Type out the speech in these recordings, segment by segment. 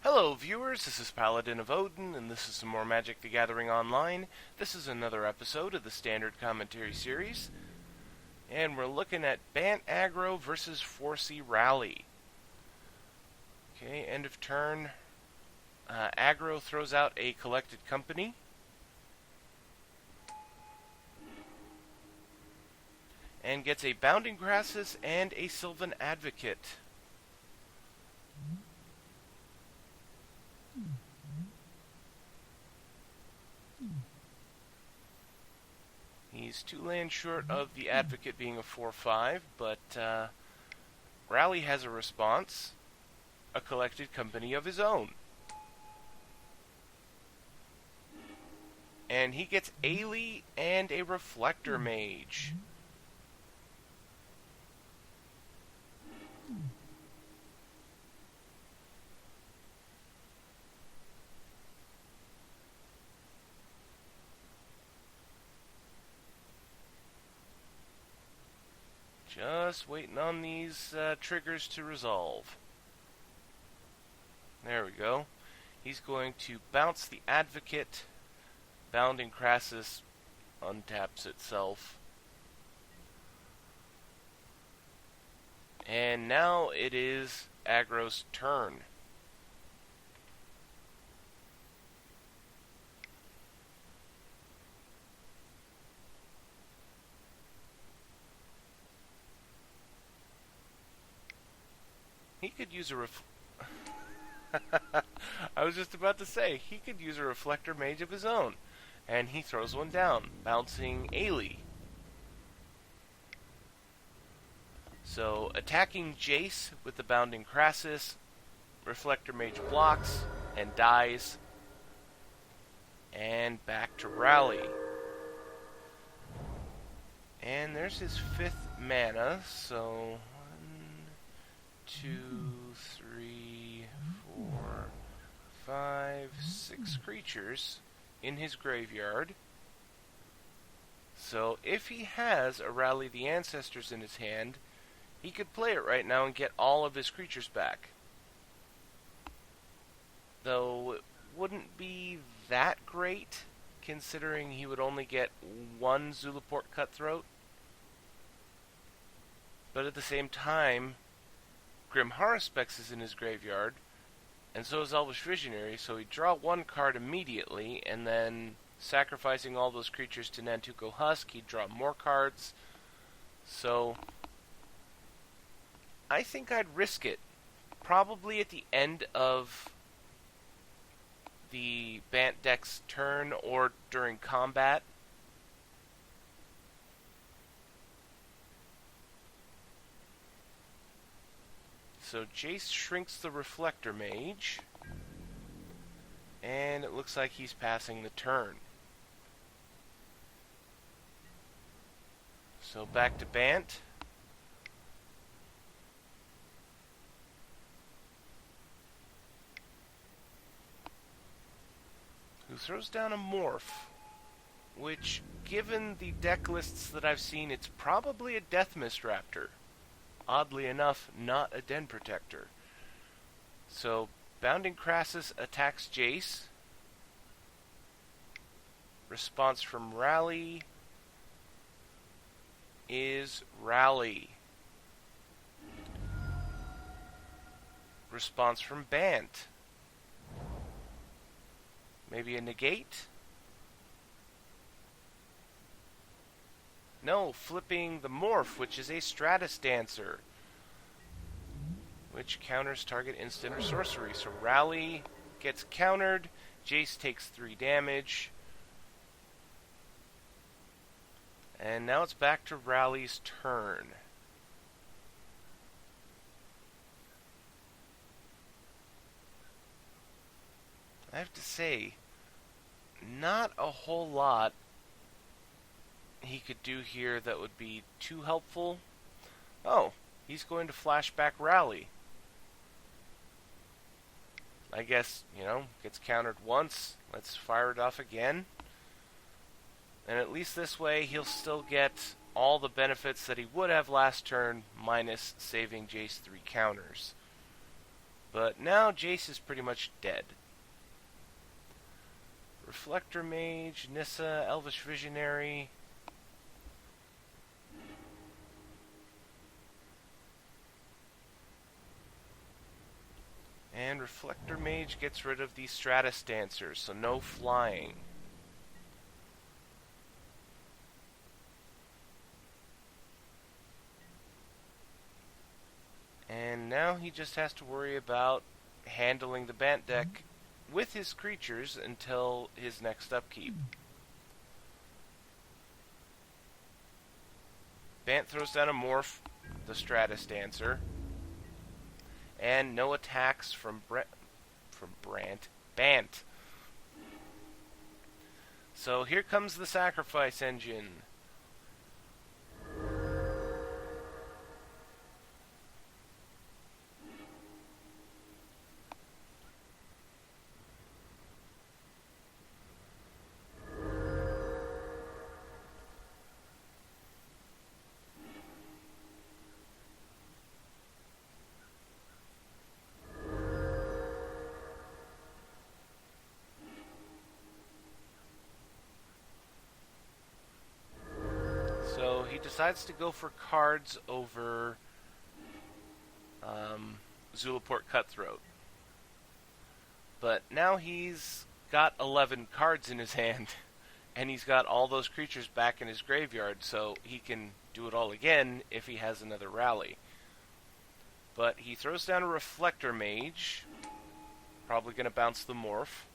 Hello viewers, this is Paladin of Odin, and this is some more Magic the Gathering Online. This is another episode of the Standard Commentary Series, and we're looking at Bant Aggro versus 4C Rally. Okay, end of turn. Aggro throws out a Collected Company. And gets a Bounding Grasses and a Sylvan Advocate. He's 2 lands short of the Advocate being a 4/5, but Rally has a response, a Collected Company of his own. And he gets Ailey and a Reflector Mage. Just waiting on these triggers to resolve. There we go. He's going to bounce the Advocate. Bounding Crassus untaps itself. And now it is Aggro's turn. He could use a I was just about to say, he could use a Reflector Mage of his own. And he throws one down, bouncing Ailey. So, attacking Jace with the Bounding Crassus, Reflector Mage blocks and dies. And back to Rally. And there's his 5th mana, so 2, 3, 4, 5, 6 creatures in his graveyard. So if he has a Rally the Ancestors in his hand, he could play it right now and get all of his creatures back. Though it wouldn't be that great, considering he would only get 1 Zulaport Cutthroat. But at the same time, Grim Haruspex is in his graveyard, and so is Elvish Visionary, so he'd draw 1 card immediately, and then sacrificing all those creatures to Nantuko Husk, he'd draw more cards. So I think I'd risk it. Probably at the end of the Bant deck's turn or during combat. So Jace shrinks the Reflector Mage, and it looks like he's passing the turn. So back to Bant. Who throws down a Morph, which, given the deck lists that I've seen, it's probably a Death Mist Raptor. Oddly enough, not a Den Protector. So, Bounding Crassus attacks Jace. Response from Rally is Rally. Response from Bant. Maybe a negate? No, flipping the Morph, which is a Stratus Dancer, which counters target instant or sorcery. So Rally gets countered, Jace takes 3 damage, and now it's back to Rally's turn. I have to say, not a whole lot he could do here that would be too helpful. Oh, he's going to flashback Rally. I guess, gets countered once. Let's fire it off again. And at least this way, he'll still get all the benefits that he would have last turn, minus saving Jace 3 counters. But now Jace is pretty much dead. Reflector Mage, Nissa, Elvish Visionary. And Reflector Mage gets rid of the Stratus Dancers, so no flying. And now he just has to worry about handling the Bant deck with his creatures until his next upkeep. Bant throws down a Morph, the Stratus Dancer, and no attacks from Bant. So here comes the Sacrifice Engine. So he decides to go for cards over Zulaport Cutthroat. But now he's got 11 cards in his hand, and he's got all those creatures back in his graveyard, so he can do it all again if he has another rally. But he throws down a Reflector Mage, probably going to bounce the Morph.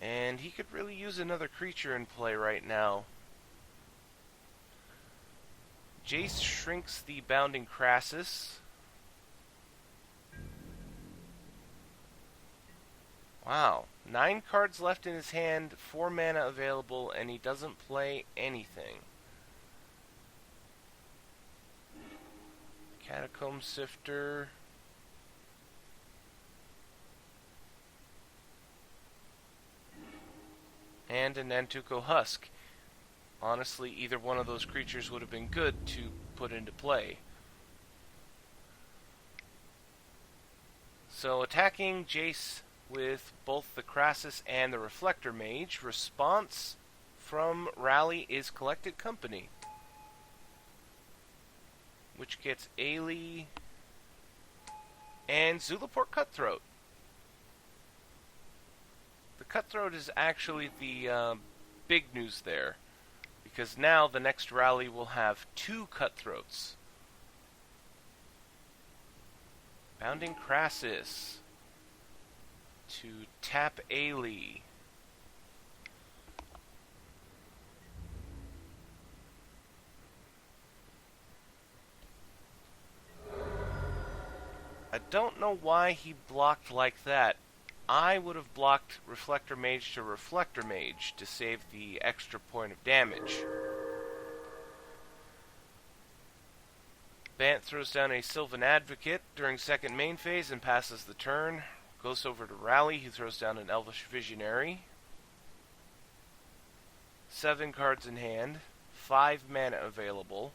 And he could really use another creature in play right now. Jace shrinks the Bounding Crassus. Wow. 9 cards left in his hand, 4 mana available, and he doesn't play anything. Catacomb Sifter. And a Nantuko Husk. Honestly, either one of those creatures would have been good to put into play. So attacking Jace with both the Crassus and the Reflector Mage. Response from Rally is Collected Company, which gets Ailey and Zulaport Cutthroat. The Cutthroat is actually the big news there, because now the next rally will have 2 Cutthroats. Bounding Crassus to tap Ailey. I don't know why he blocked like that. I would have blocked Reflector Mage to Reflector Mage to save the extra point of damage. Bant throws down a Sylvan Advocate during second main phase and passes the turn. Goes over to Rally, he throws down an Elvish Visionary. 7 cards in hand, 5 mana available.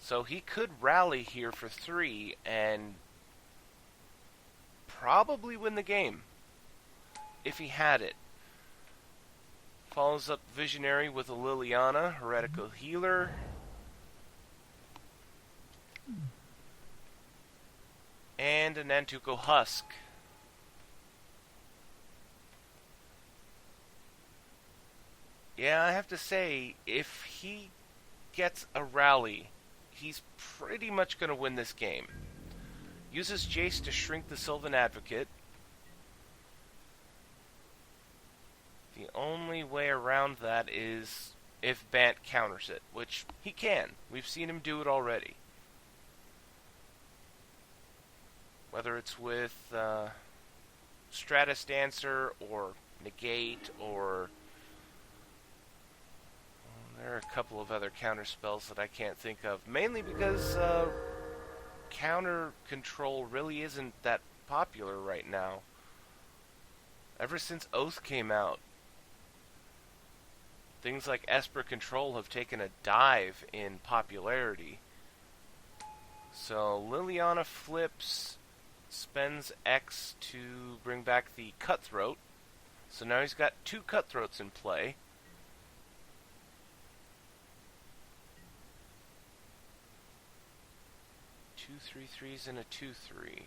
So he could rally here for 3 and probably win the game if he had it. Follows up Visionary with a Liliana, Heretical Healer. And a Nantuko Husk. Yeah, I have to say, if he gets a rally, he's pretty much going to win this game. Uses Jace to shrink the Sylvan Advocate. The only way around that is if Bant counters it, which he can. We've seen him do it already. Whether it's with Stratus Dancer or Negate or... there are a couple of other counter spells that I can't think of. Mainly because counter control really isn't that popular right now. Ever since Oath came out, Things like Esper Control have taken a dive in popularity. So Liliana flips, spends X to bring back the Cutthroat. So now he's got 2 Cutthroats in play. Two 3/3s and a 2/3.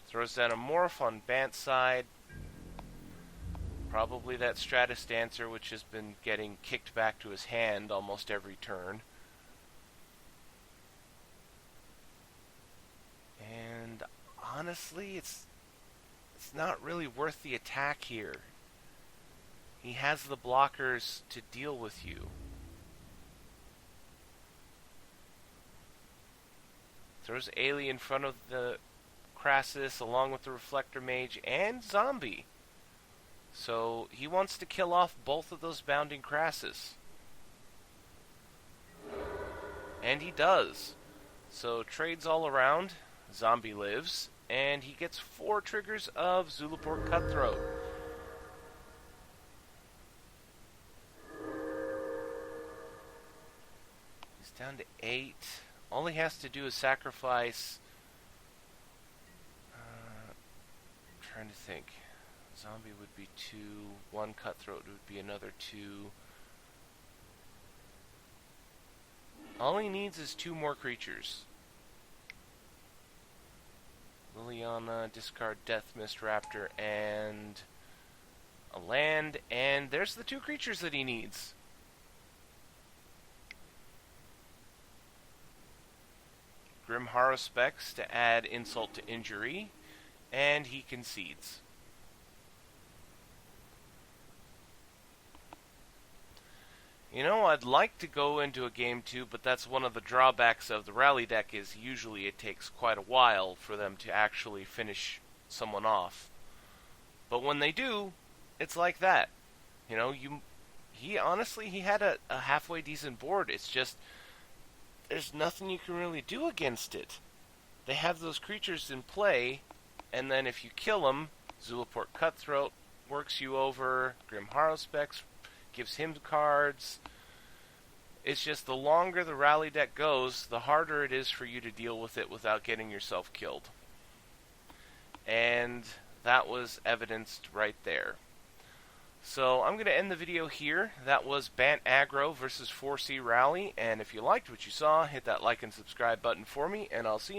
Throws down a Morph on Bant's side. Probably that Stratus Dancer, which has been getting kicked back to his hand almost every turn. And honestly, it's not really worth the attack here. He has the blockers to deal with you. Throws Ailey in front of the Crassus along with the Reflector Mage and Zombie. So he wants to kill off both of those bounding Crassus. And he does. So trades all around. Zombie lives. And he gets 4 triggers of Zulaport Cutthroat. He's down to 8. All he has to do is sacrifice... trying to think. Zombie would be 2. 1 Cutthroat would be another 2. All he needs is 2 more creatures. Liliana, discard Death Mist Raptor, and a land, and there's the 2 creatures that he needs. Grim Haruspex to add insult to injury, and he concedes. You know, I'd like to go into a game 2, but that's one of the drawbacks of the rally deck is usually it takes quite a while for them to actually finish someone off. But when they do, it's like that. You know, he honestly had a halfway decent board. It's just there's nothing you can really do against it. They have those creatures in play, and then if you kill them, Zulaport Cutthroat works you over, Grim Haruspex gives him cards. It's just the longer the rally deck goes, the harder it is for you to deal with it without getting yourself killed. And that was evidenced right there. So I'm going to end the video here. That was Bant Aggro versus 4C Rally. And if you liked what you saw, hit that like and subscribe button for me, and I'll see you